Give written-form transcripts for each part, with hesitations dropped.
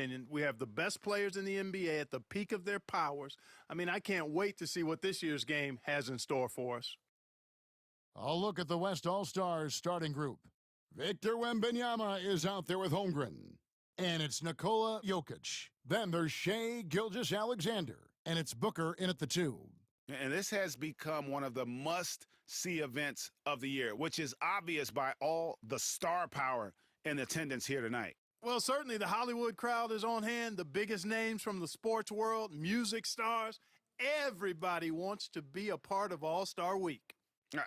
opinion. We have the best players in the NBA at the peak of their powers. I mean, I can't wait to see what this year's game has in store for us. I'll look at the West All-Stars starting group. Victor Wembanyama is out there with Holmgren. And it's Nikola Jokic. Then there's Shai Gilgeous-Alexander. And it's Booker in at the 2. And this has become one of the must-see events of the year, which is obvious by all the star power in attendance here tonight. Well, certainly the Hollywood crowd is on hand, the biggest names from the sports world, music stars. Everybody wants to be a part of All-Star Week.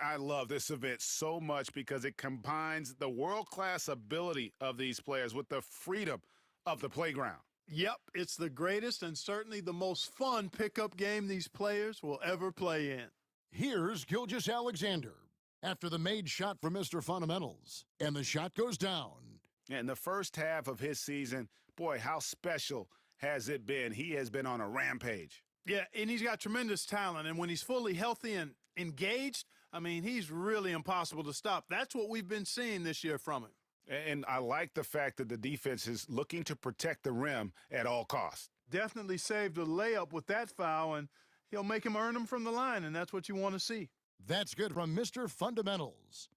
I love this event so much because it combines the world-class ability of these players with the freedom of the playground. Yep, it's the greatest and certainly the most fun pickup game these players will ever play in. Here's Gilgeous-Alexander after the made shot from Mr. Fundamentals. And the shot goes down. In the first half of his season, boy, how special has it been? He has been on a rampage. Yeah, and he's got tremendous talent. And when he's fully healthy and engaged, I mean, he's really impossible to stop. That's what we've been seeing this year from him. And I like the fact that the defense is looking to protect the rim at all costs. Definitely saved a layup with that foul, and he'll make him earn them from the line, and that's what you want to see. That's good from Mr. Fundamentals.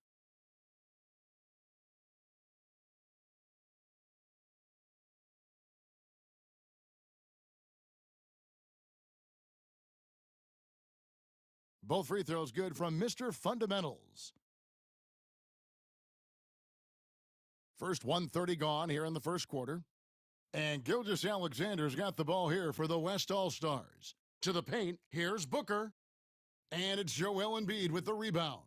Both free throws good from Mr. Fundamentals. First 1:30 gone here in the first quarter. And Gilgeous-Alexander's got the ball here for the West All-Stars. To the paint, here's Booker. And it's Joel Embiid with the rebound.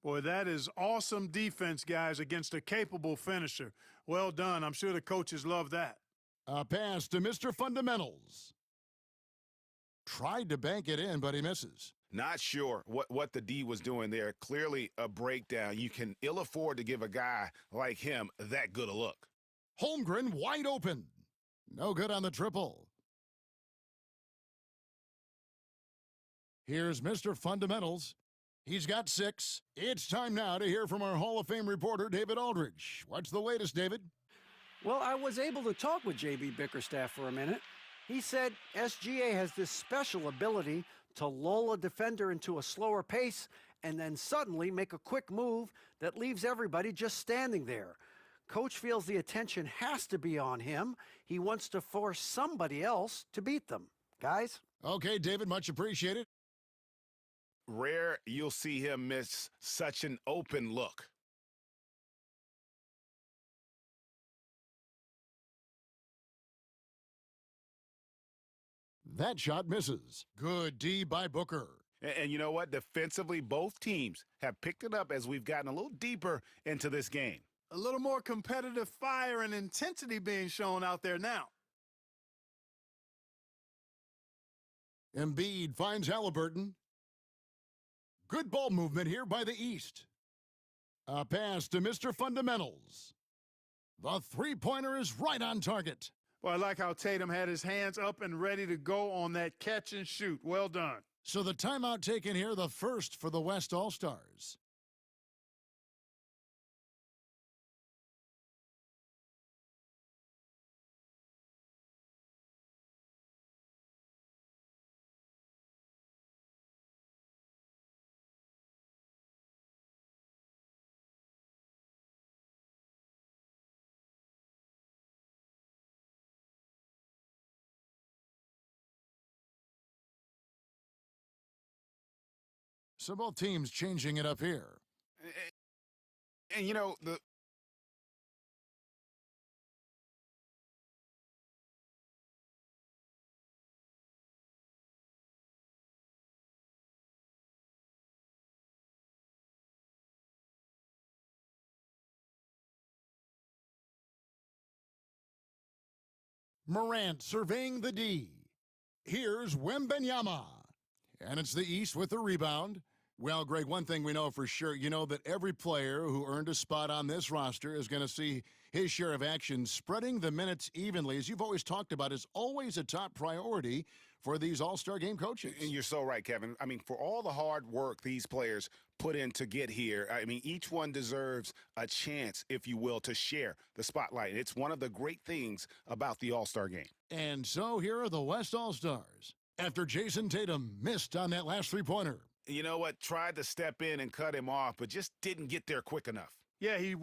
Boy, that is awesome defense, guys, against a capable finisher. Well done. I'm sure the coaches love that. A pass to Mr. Fundamentals. Tried to bank it in, but he misses. Not sure what the D was doing there. Clearly a breakdown. You can ill afford to give a guy like him that good a look. Holmgren wide open. No good on the triple. Here's Mr. Fundamentals. He's got 6. It's time now to hear from our Hall of Fame reporter, David Aldridge. What's the latest, David? Well, I was able to talk with J.B. Bickerstaff for a minute. He said SGA has this special ability to lull a defender into a slower pace and then suddenly make a quick move that leaves everybody just standing there. Coach feels the attention has to be on him. He wants to force somebody else to beat them. Guys? Okay, David, much appreciated. Rare you'll see him miss such an open look. That shot misses. Good D by Booker. And you know what? Defensively, both teams have picked it up as we've gotten a little deeper into this game. A little more competitive fire and intensity being shown out there now. Embiid finds Halliburton. Good ball movement here by the East. A pass to Mr. Fundamentals. The three-pointer is right on target. Well, I like how Tatum had his hands up and ready to go on that catch and shoot. Well done. So the timeout taken here, the first for the West All-Stars. So both teams changing it up here. And you know, Morant surveying the D. Here's Wembanyama. And it's the East with the rebound. Well, Greg, one thing we know for sure, you know that every player who earned a spot on this roster is going to see His share of action, spreading the minutes evenly, as you've always talked about, is always a top priority for these All-Star game coaches. And you're so right, Kevin. I mean, for all the hard work these players put in to get here, I mean, each one deserves a chance, if you will, to share the spotlight. It's one of the great things about the All-Star game. And so here are the West All-Stars. After Jason Tatum missed on that last three-pointer. You know what? Tried to step in and cut him off, but just didn't get there quick enough. Yeah, he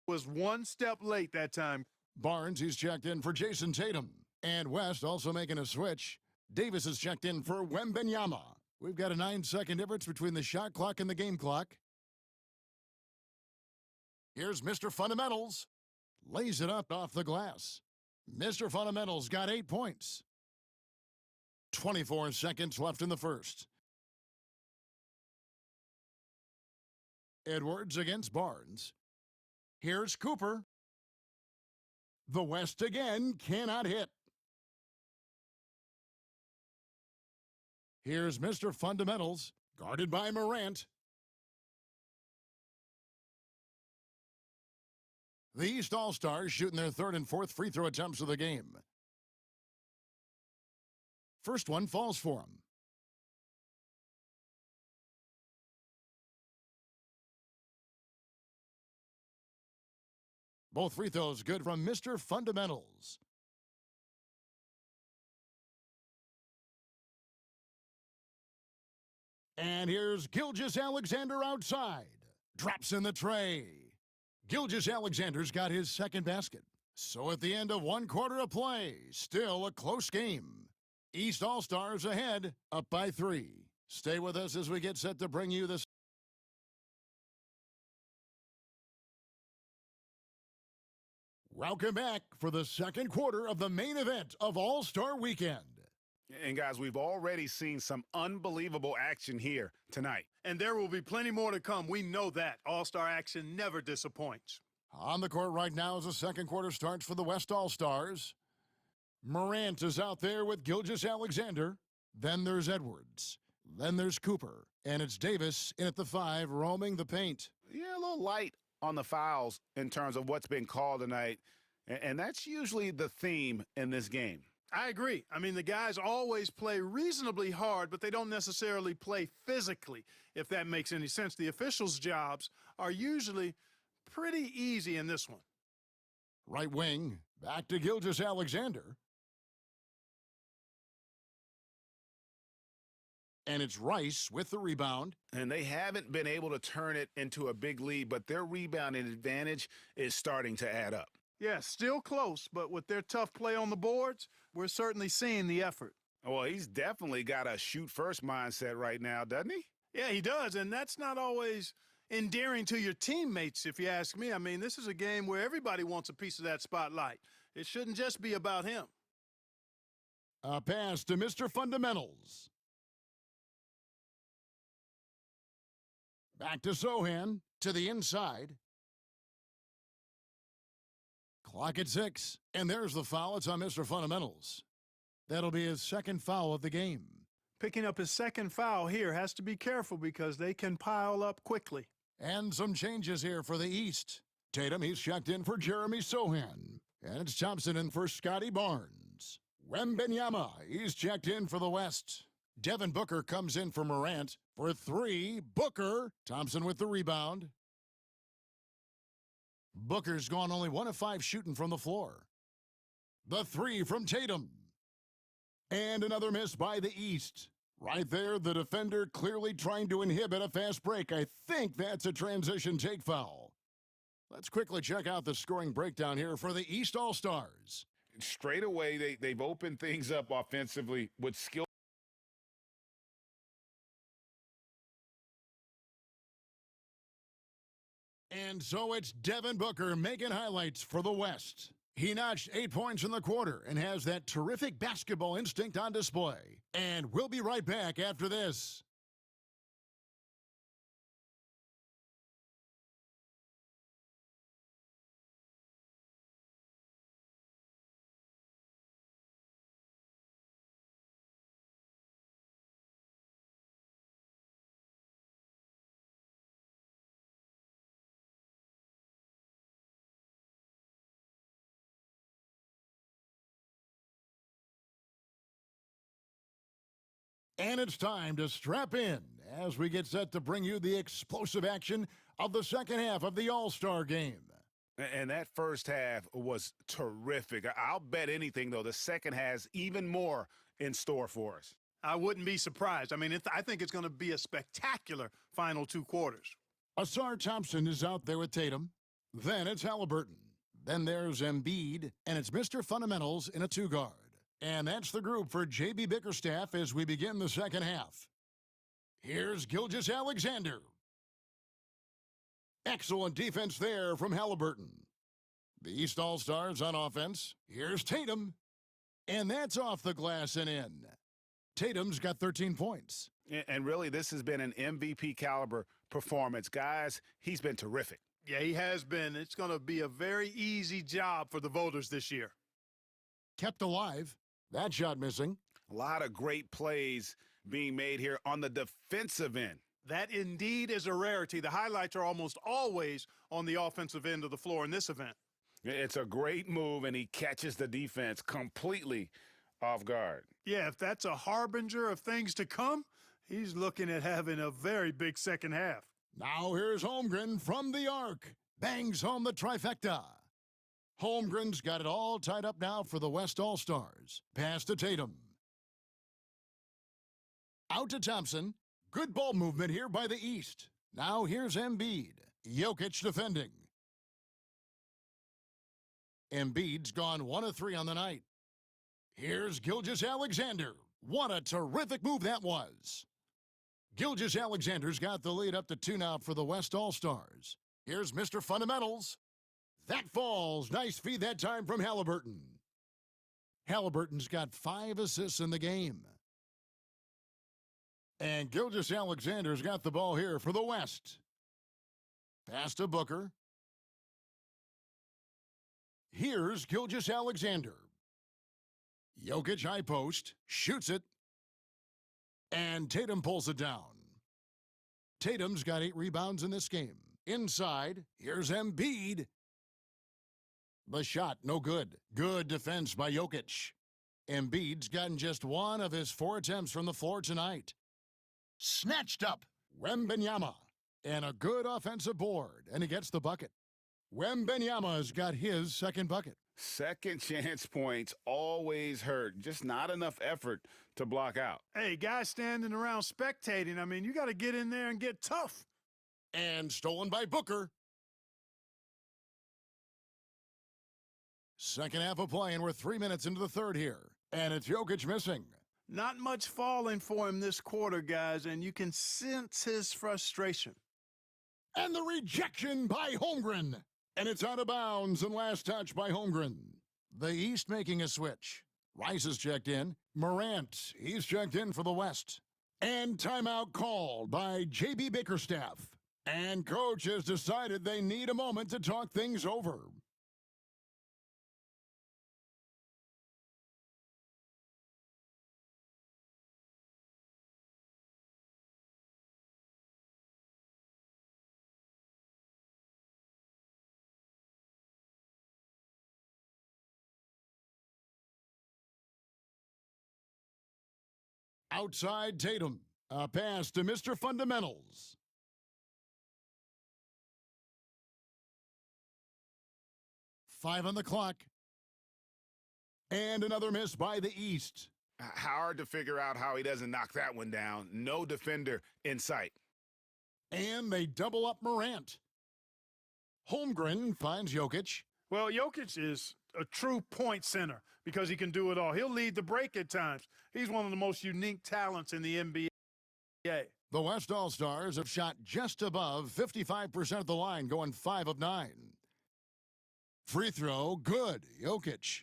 was one step late that time. Barnes, he's checked in for Jason Tatum. And West also making a switch. Davis is checked in for Wembenyama. We've got a 9-second difference between the shot clock and the game clock. Here's Mr. Fundamentals. Lays it up off the glass. Mr. Fundamentals got 8 points. 24 seconds left in the first. Edwards against Barnes. Here's Cooper. The West again cannot hit. Here's Mr. Fundamentals, guarded by Morant. The East All-Stars shooting their third and fourth free throw attempts of the game. First one falls for him. Both free throws good from Mr. Fundamentals. And here's Gilgeous-Alexander outside. Drops in the tray. Gilgeous-Alexander's got his second basket. So at the end of one quarter of play, still a close game. East All-Stars ahead, up by 3. Stay with us as we get set to bring you this. Welcome back for the second quarter of the main event of All-Star Weekend. And guys, we've already seen some unbelievable action here tonight. And there will be plenty more to come. We know that. All-Star action never disappoints. On the court right now as the second quarter starts for the West All-Stars. Morant is out there with Gilgeous-Alexander. Then there's Edwards. Then there's Cooper. And it's Davis in at the 5, roaming the paint. Yeah, a little light on the fouls in terms of what's been called tonight. And that's usually the theme in this game. I agree. I mean, the guys always play reasonably hard, but they don't necessarily play physically, if that makes any sense. The officials' jobs are usually pretty easy in this one. Right wing, back to Gilgeous-Alexander. And it's Rice with the rebound. And they haven't been able to turn it into a big lead, but their rebounding advantage is starting to add up. Yeah, still close, but with their tough play on the boards, we're certainly seeing the effort. Well, he's definitely got a shoot-first mindset right now, doesn't he? Yeah, he does, and that's not always endearing to your teammates, if you ask me. I mean, this is a game where everybody wants a piece of that spotlight. It shouldn't just be about him. A pass to Mr. Fundamentals. Back to Sohan, to the inside. Clock at 6, and there's the foul. It's on Mr. Fundamentals. That'll be his second foul of the game. Picking up his second foul here, has to be careful because they can pile up quickly. And some changes here for the East. Tatum, he's checked in for Jeremy Sohan. And it's Thompson in for Scotty Barnes. Wembenyama, he's checked in for the West. Devin Booker comes in for Morant. For 3, Booker. Thompson with the rebound. Booker's gone only 1 of 5 shooting from the floor. The 3 from Tatum. And another miss by the East. Right there, the defender clearly trying to inhibit a fast break. I think that's a transition take foul. Let's quickly check out the scoring breakdown here for the East All-Stars. Straight away, they've opened things up offensively with skill. And so it's Devin Booker making highlights for the West. He notched 8 points in the quarter and has that terrific basketball instinct on display. And we'll be right back after this. And it's time to strap in as we get set to bring you the explosive action of the second half of the All-Star game. And that first half was terrific. I'll bet anything, though, the second has even more in store for us. I wouldn't be surprised. I mean, I think it's going to be a spectacular final 2 quarters. Asar Thompson is out there with Tatum. Then it's Halliburton. Then there's Embiid, and it's Mr. Fundamentals in a 2-guard. And that's the group for J.B. Bickerstaff as we begin the second half. Here's Gilgeous-Alexander. Excellent defense there from Halliburton. The East All-Stars on offense. Here's Tatum. And that's off the glass and in. Tatum's got 13 points. And really, this has been an MVP caliber performance. Guys, he's been terrific. Yeah, he has been. It's going to be a very easy job for the voters this year. Kept alive. That shot missing. A lot of great plays being made here on the defensive end. That indeed is a rarity. The highlights are almost always on the offensive end of the floor in this event. It's a great move, and he catches the defense completely off guard. Yeah, if that's a harbinger of things to come, he's looking at having a very big second half. Now here's Holmgren from the arc. Bangs home the trifecta. Holmgren's got it all tied up now for the West All-Stars. Pass to Tatum. Out to Thompson. Good ball movement here by the East. Now here's Embiid. Jokic defending. Embiid's gone 1 of 3 on the night. Here's Gilgeous-Alexander. What a terrific move that was. Gilgeous-Alexander's got the lead up to 2 now for the West All-Stars. Here's Mr. Fundamentals. That falls. Nice feed that time from Halliburton. Halliburton's got 5 assists in the game. And Gilgeous-Alexander's got the ball here for the West. Pass to Booker. Here's Gilgeous-Alexander. Jokic high post. Shoots it. And Tatum pulls it down. Tatum's got 8 rebounds in this game. Inside, here's Embiid. The shot, no good. Good defense by Jokic. Embiid's gotten just 1 of his 4 attempts from the floor tonight. Snatched up. Wembanyama. And a good offensive board, and he gets the bucket. Wembanyama's got his second bucket. Second chance points always hurt. Just not enough effort to block out. Hey, guys standing around spectating, I mean, you got to get in there and get tough. And stolen by Booker. Second half of play, and we're 3 minutes into the third here. And it's Jokic missing. Not much falling for him this quarter, guys, and you can sense his frustration. And the rejection by Holmgren. And it's out of bounds, and last touch by Holmgren. The East making a switch. Rice is checked in. Morant, he's checked in for the West. And timeout called by J.B. Bickerstaff. And coach has decided they need a moment to talk things over. Outside Tatum. A pass to Mr. Fundamentals. Five on the clock. And another miss by the East. Hard to figure out how he doesn't knock that one down. No defender in sight. And they double up Morant. Holmgren finds Jokic. Well, Jokic is a true point center because he can do it all. He'll lead the break at times. He's one of the most unique talents in the NBA. The West All-Stars have shot just above 55% of the line, going 5 of 9. Free throw, good. Jokic.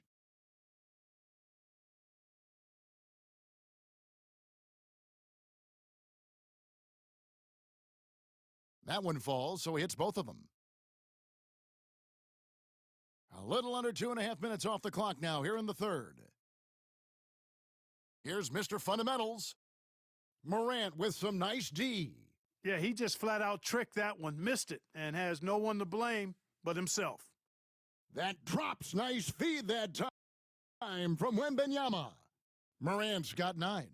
That one falls, so he hits both of them. A little under 2.5 minutes off the clock now here in the third. Here's Mr. Fundamentals. Morant with some nice D. Yeah, he just flat out tricked that one, missed it, and has no one to blame but himself. That drops. Nice feed that time from Wembanyama. Morant's got 9.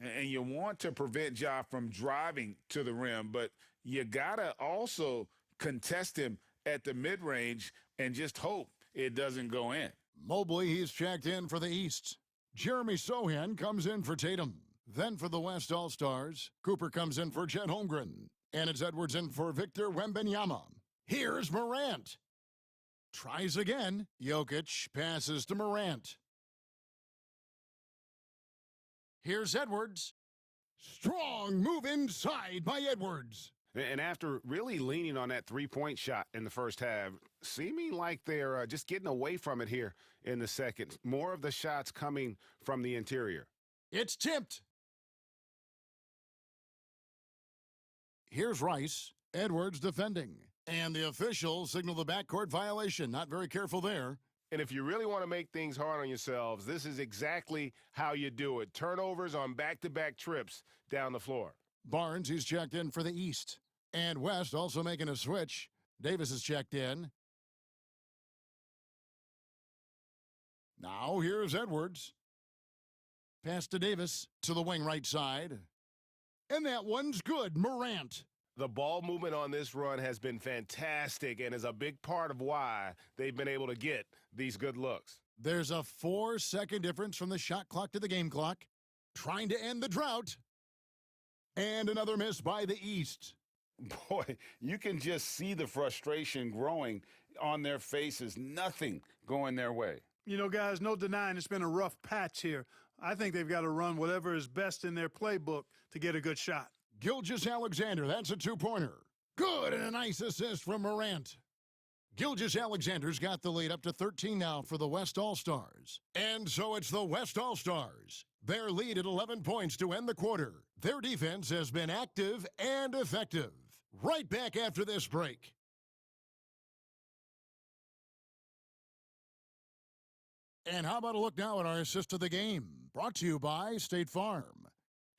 And you want to prevent Ja from driving to the rim, but you got to also contest him at the mid-range and just hope it doesn't go in. Mobley, he's checked in for the East. Jeremy Sohan comes in for Tatum. Then for the West All-Stars, Cooper comes in for Chet Holmgren. And it's Edwards in for Victor Wembanyama. Here's Morant. Tries again. Jokic passes to Morant. Here's Edwards. Strong move inside by Edwards. And after really leaning on that three-point shot in the first half, seeming like they're just getting away from it here in the second. More of the shots coming from the interior. It's tipped. Here's Rice. Edwards defending. And the officials signal the backcourt violation. Not very careful there. And if you really want to make things hard on yourselves, this is exactly how you do it. Turnovers on back-to-back trips down the floor. Barnes, he's checked in for the East. And West also making a switch. Davis is checked in. Now here's Edwards. Pass to Davis to the wing right side. And that one's good. Morant. The ball movement on this run has been fantastic and is a big part of why they've been able to get these good looks. There's a 4-second difference from the shot clock to the game clock. Trying to end the drought. And another miss by the East. Boy, you can just see the frustration growing on their faces. Nothing going their way. You know, guys, no denying it's been a rough patch here. I think they've got to run whatever is best in their playbook to get a good shot. Gilgeous-Alexander, that's a two-pointer. Good, and a nice assist from Morant. Gilgeous-Alexander's got the lead up to 13 now for the West All-Stars. And so it's the West All-Stars. Their lead at 11 points to end the quarter. Their defense has been active and effective. Right back after this break. And how about a look now at our assist of the game? Brought to you by State Farm.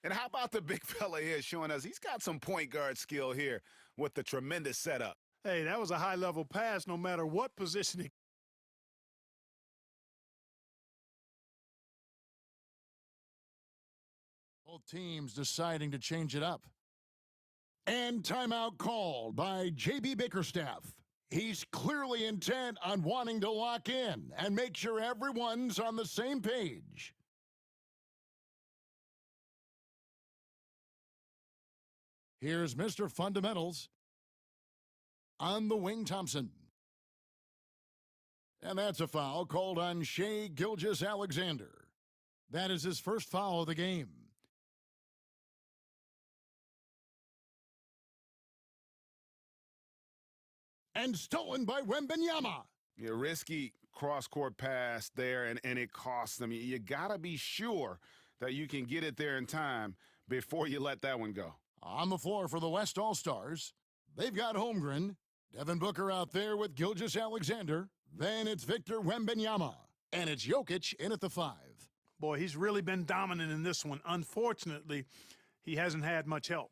And how about the big fella here showing us he's got some point guard skill here with the tremendous setup. Hey, that was a high-level pass no matter what position he... Both teams deciding to change it up. And timeout called by J.B. Bickerstaff. He's clearly intent on wanting to lock in and make sure everyone's on the same page. Here's Mr. Fundamentals on the wing, Thompson. And that's a foul called on Shai Gilgeous-Alexander. That is his first foul of the game. And stolen by Wembanyama. Yeah, risky cross-court pass there, and it costs them. You got to be sure that you can get it there in time before you let that one go. On the floor for the West All-Stars, they've got Holmgren, Devin Booker out there with Gilgeous-Alexander. Then it's Victor Wembanyama, and it's Jokic in at the 5. Boy, he's really been dominant in this one. Unfortunately, he hasn't had much help.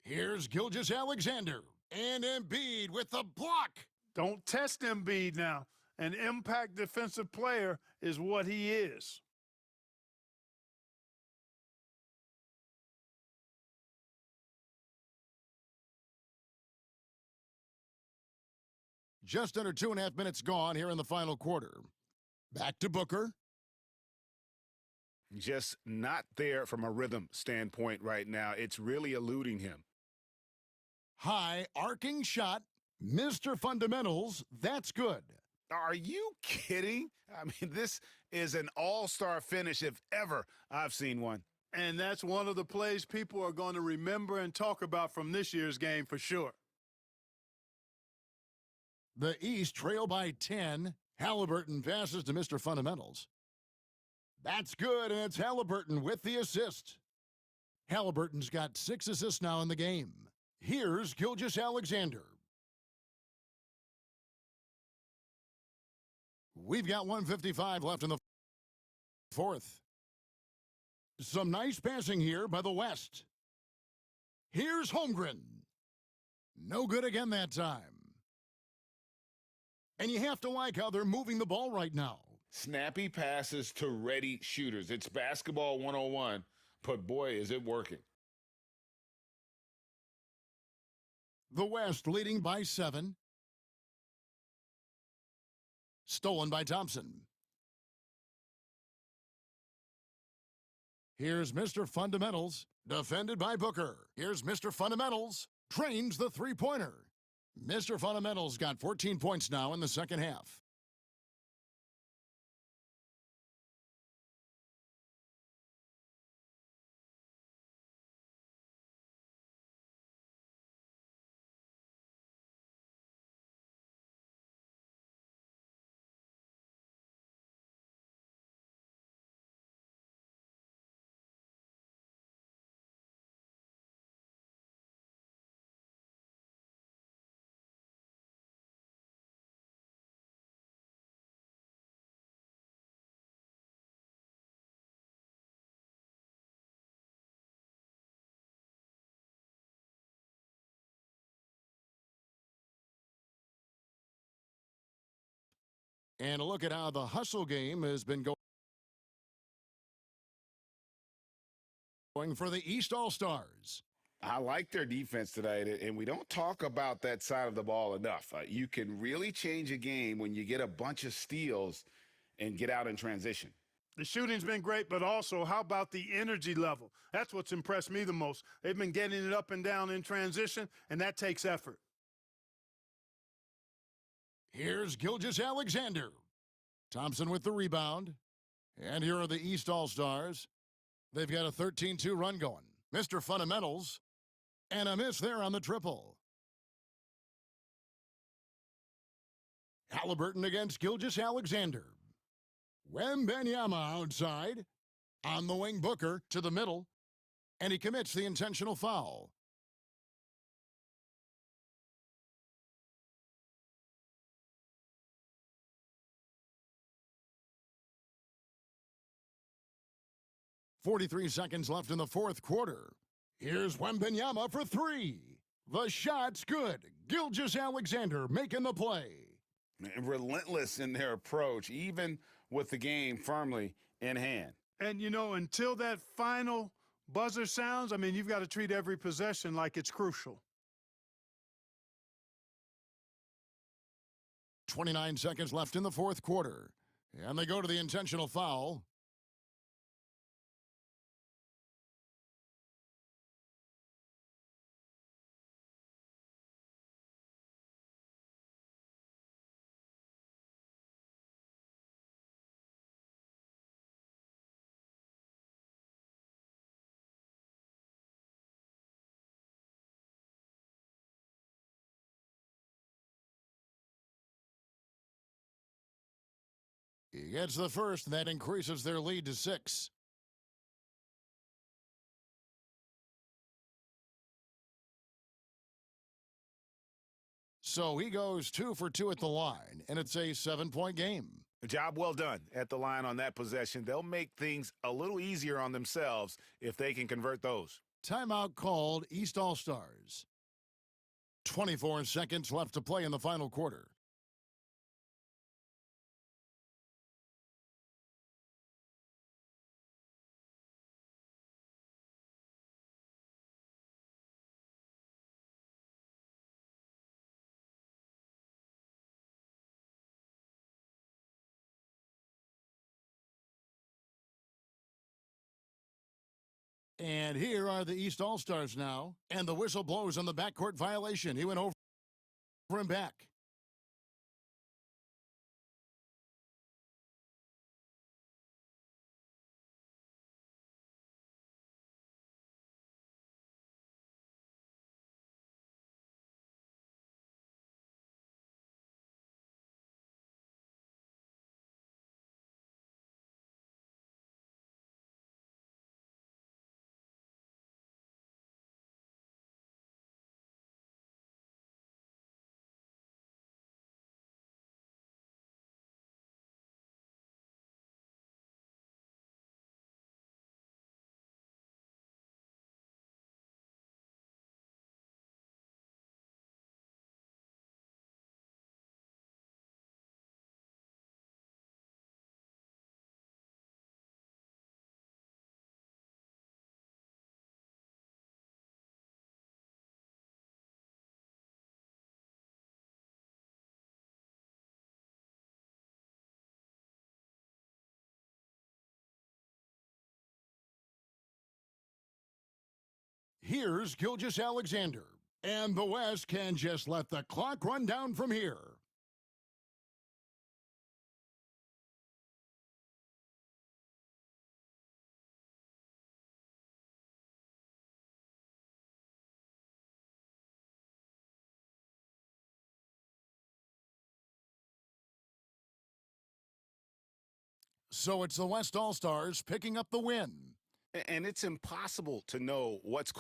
Here's Gilgeous-Alexander, and Embiid with the block. Don't test Embiid now. An impact defensive player is what he is. Just under 2.5 minutes gone here in the final quarter. Back to Booker. Just not there from a rhythm standpoint right now. It's really eluding him. High arcing shot. Mr. Fundamentals, that's good. Are you kidding? I mean, this is an all-star finish if ever I've seen one. And that's one of the plays people are going to remember and talk about from this year's game for sure. The East trail by 10. Halliburton passes to Mr. Fundamentals. That's good, and it's Halliburton with the assist. Halliburton's got 6 assists now in the game. Here's Gilgeous-Alexander. We've got 1:55 left in the fourth. Some nice passing here by the West. Here's Holmgren. No good again that time. And you have to like how they're moving the ball right now. Snappy passes to ready shooters. It's basketball 101, but boy, is it working. The West leading by 7. Stolen by Thompson. Here's Mr. Fundamentals, defended by Booker. Here's Mr. Fundamentals, trains the three-pointer. Mr. Fundamentals got 14 points now in the second half. And a look at how the hustle game has been going for the East All-Stars. I like their defense tonight, and we don't talk about that side of the ball enough. You can really change a game when you get a bunch of steals and get out in transition. The shooting's been great, but also how about the energy level? That's what's impressed me the most. They've been getting it up and down in transition, and that takes effort. Here's Gilgeous-Alexander. Thompson with the rebound. And here are the East All-Stars. They've got a 13-2 run going. Mr. Fundamentals. And a miss there on the triple. Halliburton against Gilgeous-Alexander. Wembanyama outside. On the wing, Booker to the middle. And he commits the intentional foul. .43 seconds left in the fourth quarter. Here's Wembanyama for 3. The shot's good. Gilgeous-Alexander making the play. And relentless in their approach, even with the game firmly in hand. And, you know, until that final buzzer sounds, I mean, you've got to treat every possession like it's crucial. 29 seconds left in the fourth quarter. And they go to the intentional foul. He gets the first, and that increases their lead to 6. So he goes 2 for 2 at the line, and it's a 7-point game. Job well done at the line on that possession. They'll make things a little easier on themselves if they can convert those. Timeout called, East All-Stars. 24 seconds left to play in the final quarter. And here are the East All-Stars now. And the whistle blows on the backcourt violation. He went over and back. Here's Gilgeous Alexander. And the West can just let the clock run down from here. So it's the West All-Stars picking up the win. And it's impossible to know what's